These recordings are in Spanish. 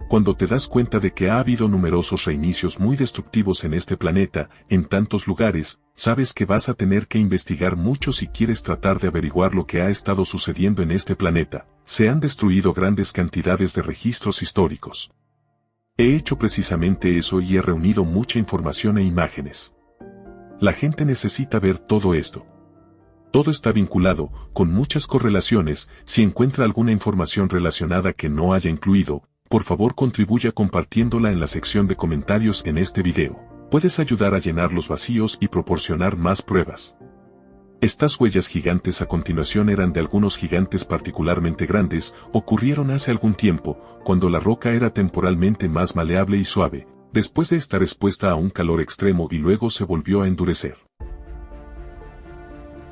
Cuando te das cuenta de que ha habido numerosos reinicios muy destructivos en este planeta, en tantos lugares, sabes que vas a tener que investigar mucho si quieres tratar de averiguar lo que ha estado sucediendo en este planeta. Se han destruido grandes cantidades de registros históricos. He hecho precisamente eso y he reunido mucha información e imágenes. La gente necesita ver todo esto. Todo está vinculado, con muchas correlaciones. Si encuentra alguna información relacionada que no haya incluido, por favor contribuya compartiéndola en la sección de comentarios en este video. Puedes ayudar a llenar los vacíos y proporcionar más pruebas. Estas huellas gigantes a continuación eran de algunos gigantes particularmente grandes, ocurrieron hace algún tiempo, cuando la roca era temporalmente más maleable y suave, después de estar expuesta a un calor extremo y luego se volvió a endurecer.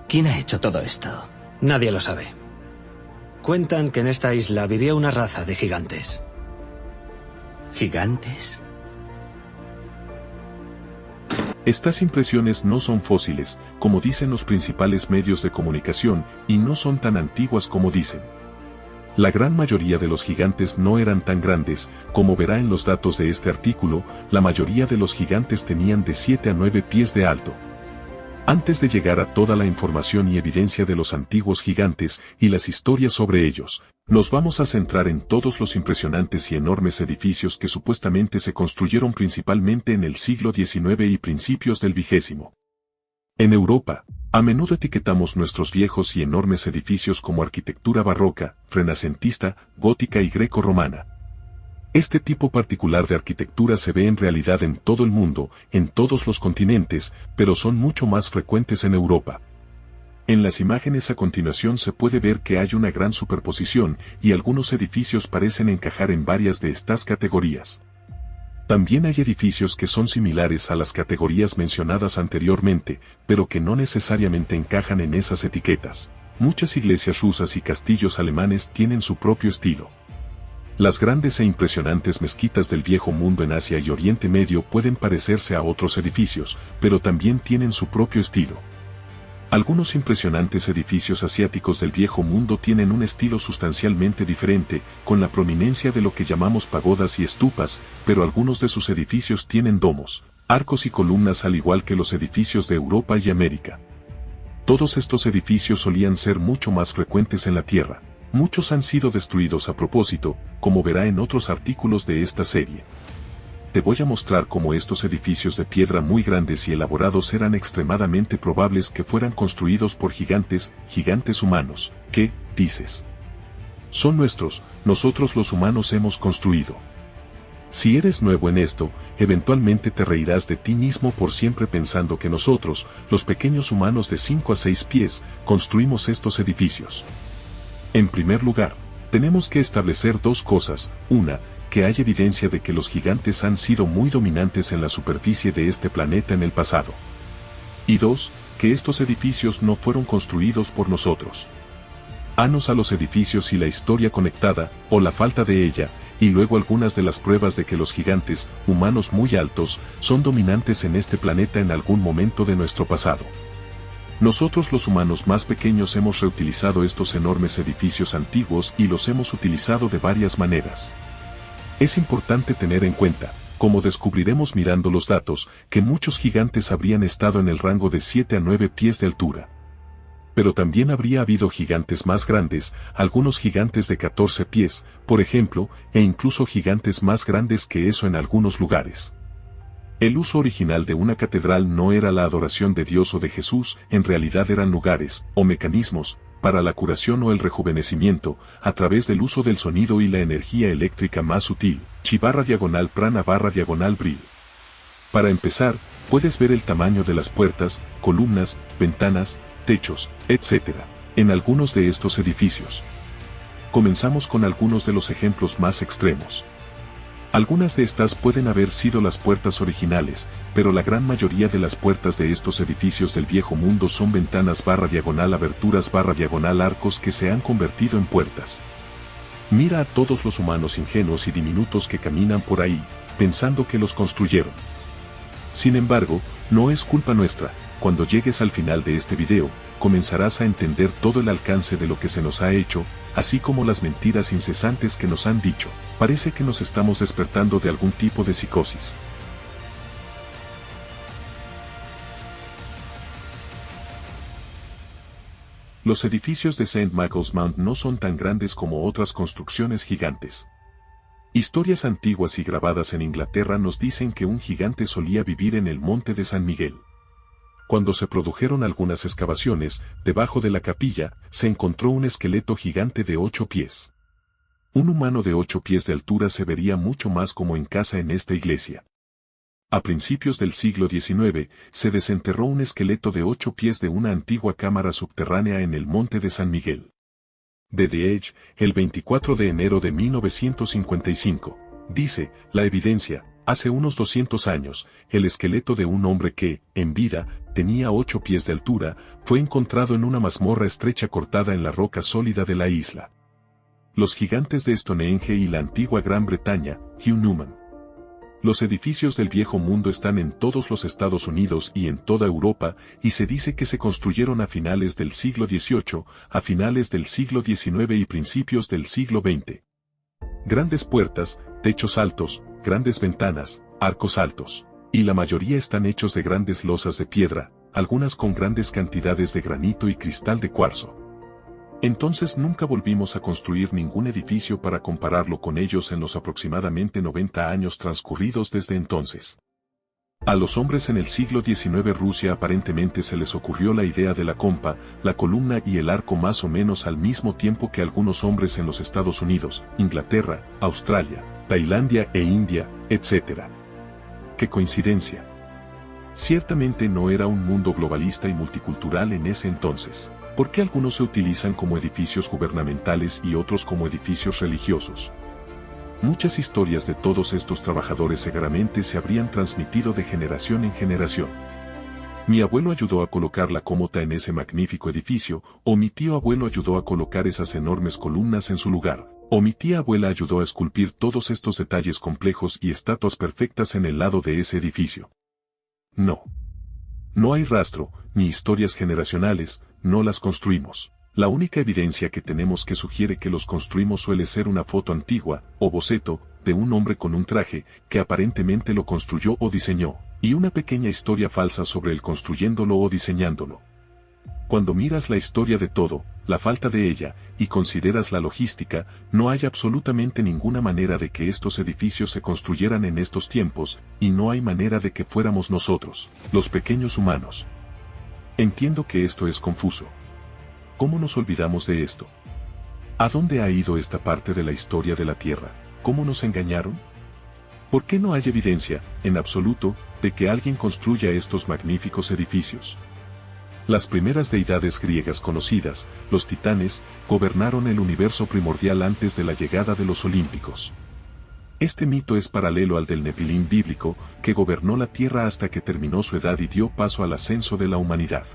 ¿Quién ha hecho todo esto? Nadie lo sabe. Cuentan que en esta isla vivía una raza de gigantes. ¿Gigantes? Estas impresiones no son fósiles, como dicen los principales medios de comunicación, y no son tan antiguas como dicen. La gran mayoría de los gigantes no eran tan grandes, como verá en los datos de este artículo, la mayoría de los gigantes tenían de 7 a 9 pies de alto. Antes de llegar a toda la información y evidencia de los antiguos gigantes y las historias sobre ellos, nos vamos a centrar en todos los impresionantes y enormes edificios que supuestamente se construyeron principalmente en el siglo XIX y principios del XX. En Europa, a menudo etiquetamos nuestros viejos y enormes edificios como arquitectura barroca, renacentista, gótica y greco-romana. Este tipo particular de arquitectura se ve en realidad en todo el mundo, en todos los continentes, pero son mucho más frecuentes en Europa. En las imágenes a continuación se puede ver que hay una gran superposición y algunos edificios parecen encajar en varias de estas categorías. También hay edificios que son similares a las categorías mencionadas anteriormente, pero que no necesariamente encajan en esas etiquetas. Muchas iglesias rusas y castillos alemanes tienen su propio estilo. Las grandes e impresionantes mezquitas del Viejo Mundo en Asia y Oriente Medio pueden parecerse a otros edificios, pero también tienen su propio estilo. Algunos impresionantes edificios asiáticos del Viejo Mundo tienen un estilo sustancialmente diferente, con la prominencia de lo que llamamos pagodas y estupas, pero algunos de sus edificios tienen domos, arcos y columnas al igual que los edificios de Europa y América. Todos estos edificios solían ser mucho más frecuentes en la Tierra. Muchos han sido destruidos a propósito, como verá en otros artículos de esta serie. Te voy a mostrar cómo estos edificios de piedra muy grandes y elaborados eran extremadamente probables que fueran construidos por gigantes humanos. ¿Qué dices? Son nuestros, nosotros los humanos hemos construido. Si eres nuevo en esto, eventualmente te reirás de ti mismo por siempre pensando que nosotros, los pequeños humanos de 5 a 6 pies, construimos estos edificios. En primer lugar, tenemos que establecer dos cosas. Una, que hay evidencia de que los gigantes han sido muy dominantes en la superficie de este planeta en el pasado. Y dos, que estos edificios no fueron construidos por nosotros. Hanos a los edificios y la historia conectada, o la falta de ella, y luego algunas de las pruebas de que los gigantes, humanos muy altos, son dominantes en este planeta en algún momento de nuestro pasado. Nosotros los humanos más pequeños hemos reutilizado estos enormes edificios antiguos y los hemos utilizado de varias maneras. Es importante tener en cuenta, como descubriremos mirando los datos, que muchos gigantes habrían estado en el rango de 7 a 9 pies de altura. Pero también habría habido gigantes más grandes, algunos gigantes de 14 pies, por ejemplo, e incluso gigantes más grandes que eso en algunos lugares. El uso original de una catedral no era la adoración de Dios o de Jesús, en realidad eran lugares, o mecanismos, para la curación o el rejuvenecimiento, a través del uso del sonido y la energía eléctrica más sutil, chi/prana/bril. Para empezar, puedes ver el tamaño de las puertas, columnas, ventanas, techos, etc., en algunos de estos edificios. Comenzamos con algunos de los ejemplos más extremos. Algunas de estas pueden haber sido las puertas originales, pero la gran mayoría de las puertas de estos edificios del Viejo Mundo son ventanas/aberturas/arcos que se han convertido en puertas. Mira a todos los humanos ingenuos y diminutos que caminan por ahí, pensando que los construyeron. Sin embargo, no es culpa nuestra, Cuando llegues al final de este video, comenzarás a entender todo el alcance de lo que se nos ha hecho, así como las mentiras incesantes que nos han dicho. Parece que nos estamos despertando de algún tipo de psicosis. Los edificios de St. Michael's Mount no son tan grandes como otras construcciones gigantes. Historias antiguas y grabadas en Inglaterra nos dicen que un gigante solía vivir en el monte de San Miguel. Cuando se produjeron algunas excavaciones, debajo de la capilla, se encontró un esqueleto gigante de 8 pies. Un humano de 8 pies de altura se vería mucho más como en casa en esta iglesia. A principios del siglo XIX, se desenterró un esqueleto de 8 pies de una antigua cámara subterránea en el monte de San Miguel. The Edge, el 24 de enero de 1955. Dice, la evidencia, hace unos 200 años, el esqueleto de un hombre que, en vida, tenía 8 pies de altura, fue encontrado en una mazmorra estrecha cortada en la roca sólida de la isla. Los gigantes de Stonehenge y la antigua Gran Bretaña, Hugh Newman. Los edificios del Viejo Mundo están en todos los Estados Unidos y en toda Europa, y se dice que se construyeron a finales del siglo XVIII, a finales del siglo XIX y principios del siglo XX. Grandes puertas, techos altos, grandes ventanas, arcos altos, y la mayoría están hechos de grandes losas de piedra, algunas con grandes cantidades de granito y cristal de cuarzo. Entonces nunca volvimos a construir ningún edificio para compararlo con ellos en los aproximadamente 90 años transcurridos desde entonces. A los hombres en el siglo XIX Rusia aparentemente se les ocurrió la idea de la compa, la columna y el arco más o menos al mismo tiempo que algunos hombres en los Estados Unidos, Inglaterra, Australia, Tailandia e India, etc. ¡Qué coincidencia! Ciertamente no era un mundo globalista y multicultural en ese entonces. ¿Por qué algunos se utilizan como edificios gubernamentales y otros como edificios religiosos? Muchas historias de todos estos trabajadores seguramente se habrían transmitido de generación en generación. Mi abuelo ayudó a colocar la cómota en ese magnífico edificio, o mi tío abuelo ayudó a colocar esas enormes columnas en su lugar, o mi tía abuela ayudó a esculpir todos estos detalles complejos y estatuas perfectas en el lado de ese edificio. No. No hay rastro, ni historias generacionales, no las construimos. La única evidencia que tenemos que sugiere que los construimos suele ser una foto antigua, o boceto, de un hombre con un traje, que aparentemente lo construyó o diseñó, y una pequeña historia falsa sobre él construyéndolo o diseñándolo. Cuando miras la historia de todo, la falta de ella, y consideras la logística, no hay absolutamente ninguna manera de que estos edificios se construyeran en estos tiempos, y no hay manera de que fuéramos nosotros, los pequeños humanos. Entiendo que esto es confuso. ¿Cómo nos olvidamos de esto? ¿A dónde ha ido esta parte de la historia de la Tierra? ¿Cómo nos engañaron? ¿Por qué no hay evidencia, en absoluto, de que alguien construya estos magníficos edificios? Las primeras deidades griegas conocidas, los titanes, gobernaron el universo primordial antes de la llegada de los olímpicos. Este mito es paralelo al del Nefilim bíblico, que gobernó la Tierra hasta que terminó su edad y dio paso al ascenso de la humanidad.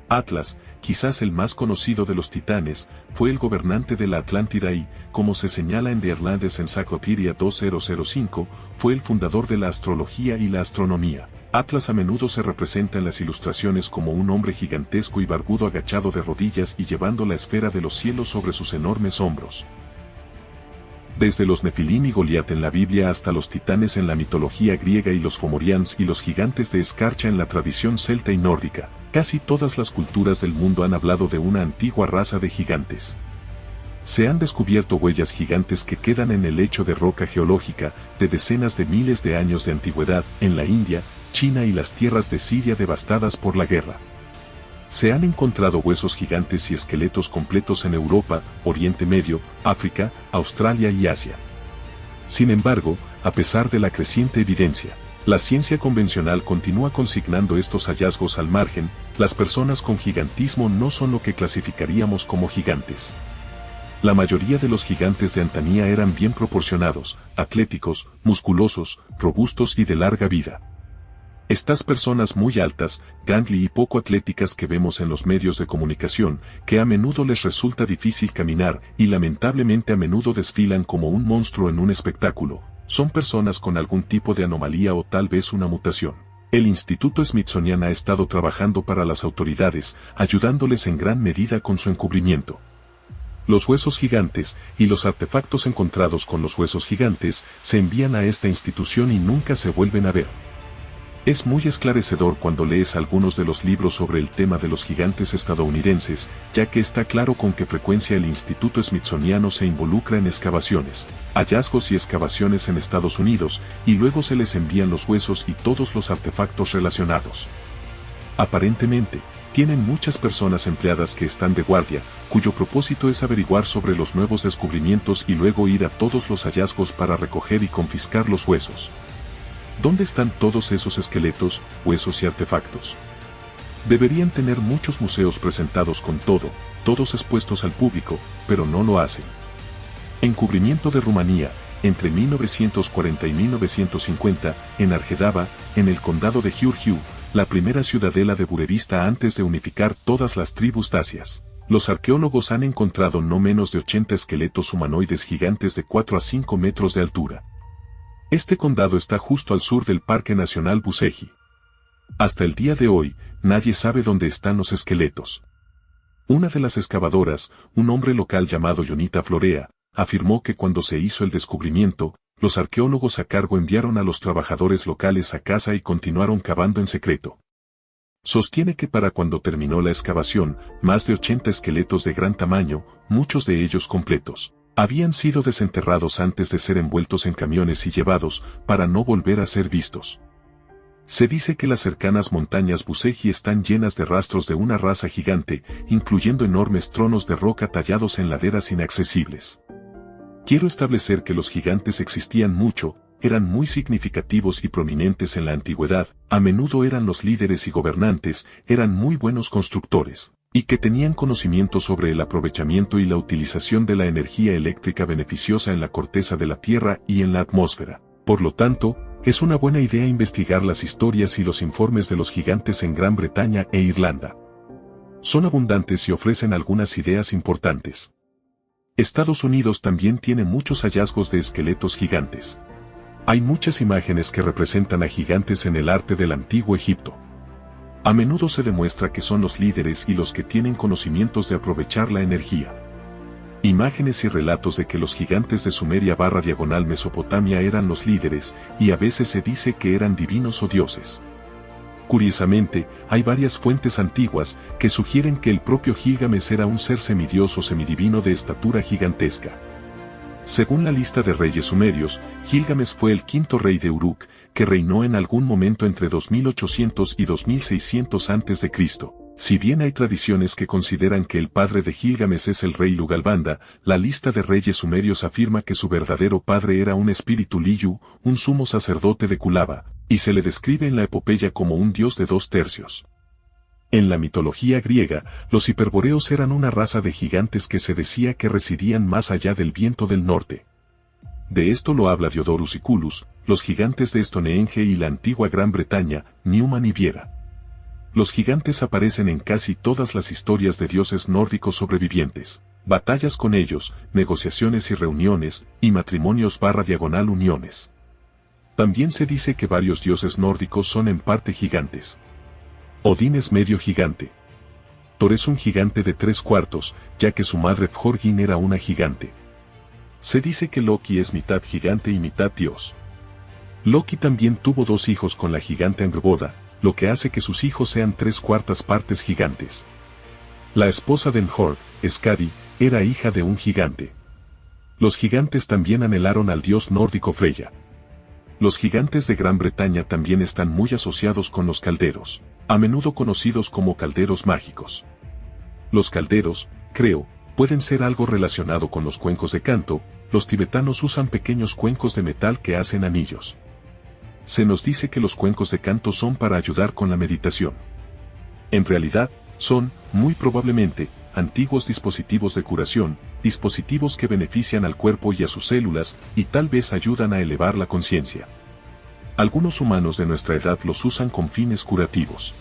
Atlas, quizás el más conocido de los titanes, fue el gobernante de la Atlántida y, como se señala en The Atlantis Encyclopedia 2005, fue el fundador de la astrología y la astronomía. Atlas a menudo se representa en las ilustraciones como un hombre gigantesco y barbudo agachado de rodillas y llevando la esfera de los cielos sobre sus enormes hombros. Desde los Nefilim y Goliat en la Biblia hasta los titanes en la mitología griega y los Fomorians y los gigantes de escarcha en la tradición celta y nórdica, casi todas las culturas del mundo han hablado de una antigua raza de gigantes. Se han descubierto huellas gigantes que quedan en el lecho de roca geológica de decenas de miles de años de antigüedad en la India, China y las tierras de Siria devastadas por la guerra. Se han encontrado huesos gigantes y esqueletos completos en Europa, Oriente Medio, África, Australia y Asia. Sin embargo, a pesar de la creciente evidencia, la ciencia convencional continúa consignando estos hallazgos al margen. Las personas con gigantismo no son lo que clasificaríamos como gigantes. La mayoría de los gigantes de antañía eran bien proporcionados, atléticos, musculosos, robustos y de larga vida. Estas personas muy altas, gangly y poco atléticas que vemos en los medios de comunicación, que a menudo les resulta difícil caminar y lamentablemente a menudo desfilan como un monstruo en un espectáculo, son personas con algún tipo de anomalía o tal vez una mutación. El Instituto Smithsonian ha estado trabajando para las autoridades, ayudándoles en gran medida con su encubrimiento. Los huesos gigantes y los artefactos encontrados con los huesos gigantes se envían a esta institución y nunca se vuelven a ver. Es muy esclarecedor cuando lees algunos de los libros sobre el tema de los gigantes estadounidenses, ya que está claro con qué frecuencia el Instituto Smithsoniano se involucra en excavaciones, hallazgos y excavaciones en Estados Unidos, y luego se les envían los huesos y todos los artefactos relacionados. Aparentemente, tienen muchas personas empleadas que están de guardia, cuyo propósito es averiguar sobre los nuevos descubrimientos y luego ir a todos los hallazgos para recoger y confiscar los huesos. ¿Dónde están todos esos esqueletos, huesos y artefactos? Deberían tener muchos museos presentados con todo, todos expuestos al público, pero no lo hacen. Encubrimiento de Rumanía, entre 1940 y 1950, en Argedaba, en el condado de Giurgiu, la primera ciudadela de Burevista antes de unificar todas las tribus dacias. Los arqueólogos han encontrado no menos de 80 esqueletos humanoides gigantes de 4 a 5 metros de altura. Este condado está justo al sur del Parque Nacional Buceji. Hasta el día de hoy, nadie sabe dónde están los esqueletos. Una de las excavadoras, un hombre local llamado Jonita Florea, afirmó que cuando se hizo el descubrimiento, los arqueólogos a cargo enviaron a los trabajadores locales a casa y continuaron cavando en secreto. Sostiene que para cuando terminó la excavación, más de 80 esqueletos de gran tamaño, muchos de ellos completos, habían sido desenterrados antes de ser envueltos en camiones y llevados, para no volver a ser vistos. Se dice que las cercanas montañas Buceji están llenas de rastros de una raza gigante, incluyendo enormes tronos de roca tallados en laderas inaccesibles. Quiero establecer que los gigantes existían mucho, eran muy significativos y prominentes en la antigüedad, a menudo eran los líderes y gobernantes, eran muy buenos constructores, y que tenían conocimiento sobre el aprovechamiento y la utilización de la energía eléctrica beneficiosa en la corteza de la Tierra y en la atmósfera. Por lo tanto, es una buena idea investigar las historias y los informes de los gigantes en Gran Bretaña e Irlanda. Son abundantes y ofrecen algunas ideas importantes. Estados Unidos también tiene muchos hallazgos de esqueletos gigantes. Hay muchas imágenes que representan a gigantes en el arte del antiguo Egipto. A menudo se demuestra que son los líderes y los que tienen conocimientos de aprovechar la energía. Imágenes y relatos de que los gigantes de Sumeria/Mesopotamia eran los líderes, y a veces se dice que eran divinos o dioses. Curiosamente, hay varias fuentes antiguas que sugieren que el propio Gilgamesh era un ser semidios o semidivino de estatura gigantesca. Según la lista de reyes sumerios, Gilgamesh fue el quinto rey de Uruk, que reinó en algún momento entre 2800 y 2600 a.C. Si bien hay tradiciones que consideran que el padre de Gilgamesh es el rey Lugalbanda, la lista de reyes sumerios afirma que su verdadero padre era un espíritu Liyu, un sumo sacerdote de Kulaba, y se le describe en la epopeya como un dios de 2/3. En la mitología griega, los hiperboreos eran una raza de gigantes que se decía que residían más allá del viento del norte. De esto lo habla Diodorus Siculus, los gigantes de Stonehenge y la antigua Gran Bretaña, Newman y Viera. Los gigantes aparecen en casi todas las historias de dioses nórdicos sobrevivientes, batallas con ellos, negociaciones y reuniones, y matrimonios/uniones. También se dice que varios dioses nórdicos son en parte gigantes. Odín es medio gigante. Thor es un gigante de 3/4, ya que su madre Fjörgyn era una gigante. Se dice que Loki es mitad gigante y mitad dios. Loki también tuvo 2 hijos con la gigante Angrboda, lo que hace que sus hijos sean 3/4 partes gigantes. La esposa de Njord, Skadi, era hija de un gigante. Los gigantes también anhelaron al dios nórdico Freyja. Los gigantes de Gran Bretaña también están muy asociados con los calderos, a menudo conocidos como calderos mágicos. Los calderos, creo, pueden ser algo relacionado con los cuencos de canto. Los tibetanos usan pequeños cuencos de metal que hacen anillos. Se nos dice que los cuencos de canto son para ayudar con la meditación. En realidad, son, muy probablemente, antiguos dispositivos de curación, dispositivos que benefician al cuerpo y a sus células, y tal vez ayudan a elevar la conciencia. Algunos humanos de nuestra edad los usan con fines curativos.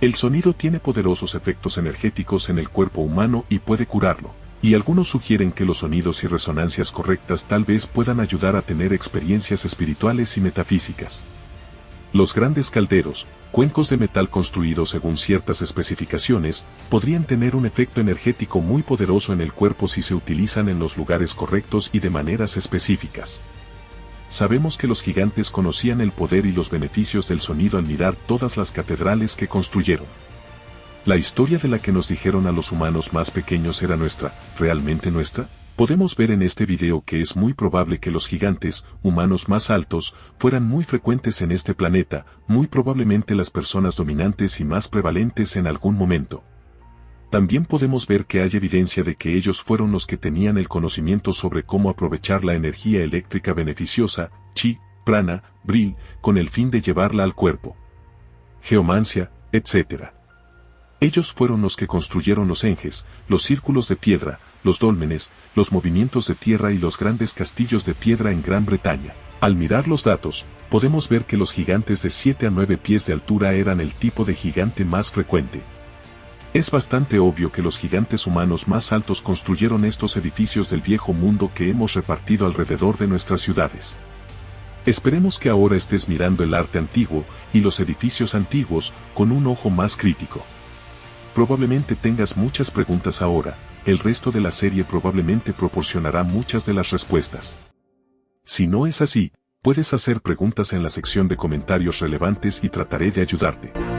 El sonido tiene poderosos efectos energéticos en el cuerpo humano y puede curarlo, y algunos sugieren que los sonidos y resonancias correctas tal vez puedan ayudar a tener experiencias espirituales y metafísicas. Los grandes calderos, cuencos de metal construidos según ciertas especificaciones, podrían tener un efecto energético muy poderoso en el cuerpo si se utilizan en los lugares correctos y de maneras específicas. Sabemos que los gigantes conocían el poder y los beneficios del sonido al mirar todas las catedrales que construyeron. La historia de la que nos dijeron a los humanos más pequeños era nuestra, ¿realmente nuestra? Podemos ver en este video que es muy probable que los gigantes, humanos más altos, fueran muy frecuentes en este planeta, muy probablemente las personas dominantes y más prevalentes en algún momento. También podemos ver que hay evidencia de que ellos fueron los que tenían el conocimiento sobre cómo aprovechar la energía eléctrica beneficiosa, chi, prana, bril, con el fin de llevarla al cuerpo. Geomancia, etc. Ellos fueron los que construyeron los enjes, los círculos de piedra, los dólmenes, los movimientos de tierra y los grandes castillos de piedra en Gran Bretaña. Al mirar los datos, podemos ver que los gigantes de 7 a 9 pies de altura eran el tipo de gigante más frecuente. Es bastante obvio que los gigantes humanos más altos construyeron estos edificios del viejo mundo que hemos repartido alrededor de nuestras ciudades. Esperemos que ahora estés mirando el arte antiguo y los edificios antiguos con un ojo más crítico. Probablemente tengas muchas preguntas ahora, el resto de la serie probablemente proporcionará muchas de las respuestas. Si no es así, puedes hacer preguntas en la sección de comentarios relevantes y trataré de ayudarte.